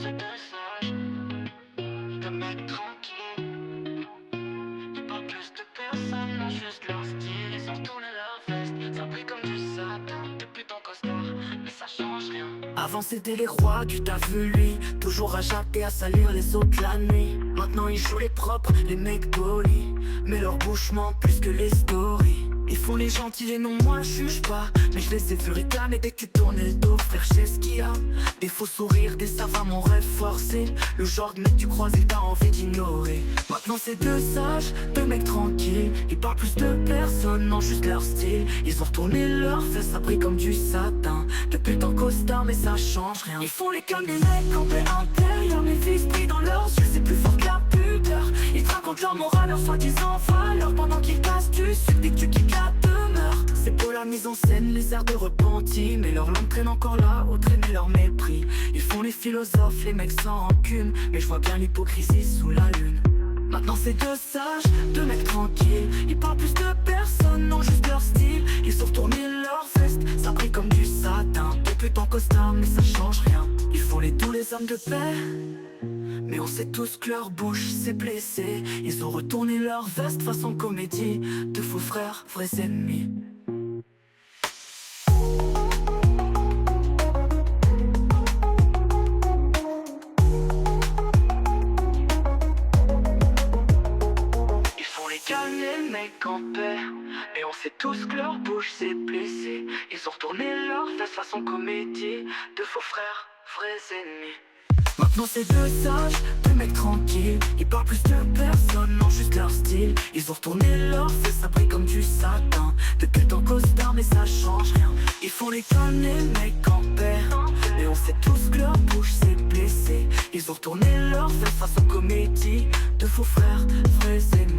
c'est deux sages, deux mecs tranquilles. Y'a pas plus de personnes, non juste leur style. Ils ont retourné leur veste, ça brille comme du satin. Depuis ton costard, mais ça change rien. Avant c'était les rois, tu t'as vu lui, toujours à jatter, à salir les autres la nuit. Maintenant ils jouent les propres, les mecs polis, mais leur bouche ment plus que les stories. Ils font les gentils et non, moi je juge pas, mais je les ai vus ricaner dès que tu tournais le dos. Frère, je sais ce qu'il y a, des faux sourires, des savants, mon rêve forcé. Le genre de mec tu croises et t'as envie d'ignorer. Maintenant c'est deux sages, deux mecs tranquilles. Ils parlent plus de personne, non juste leur style. Ils ont retourné leurs fesses, ça brille comme du satin. Depuis ton costard mais ça change rien. Ils font les comme des mecs campés intérieurs, mais visent pris dans leurs yeux, c'est plus fort que la pudeur. Ils te racontent leur morale, leur soi-disant valeur, pendant qu'ils cassent du sucre dès que tu quittes la demeure. C'est pour la mise en scène, les airs de repenti, mais leur langue traîne encore là, où traîner leur mépris. Ils font les philosophes, les mecs sans rancune, mais je vois bien l'hypocrisie sous la lune. Maintenant c'est deux sages, deux mecs tranquilles. Ils parlent plus de personne, non juste leur style. Ils ont retourné leur veste, ça brille comme du satin. Depuis ton costard mais ça change rien. Ils font les doux les hommes de paix, mais on sait tous que leur bouche s'est blessée. Ils ont retourné leur veste façon comédie. Deux faux frères, vrais ennemis. Calme les mecs en paix, et on sait tous que leur bouche s'est blessée. Ils ont retourné leur veste façon comédie. Deux faux frères, vrais ennemis. Maintenant c'est deux sages, deux mecs tranquilles. Ils parlent plus de personne, non juste leur style. Ils ont retourné leur fesses, ça brille comme du satin. Depuis ton costard mais ça change rien. Ils font les connes, les mecs en paix, et on sait tous que leur bouche s'est blessée. Ils ont retourné leur fesses façon comédie. Deux faux frères, vrais ennemis.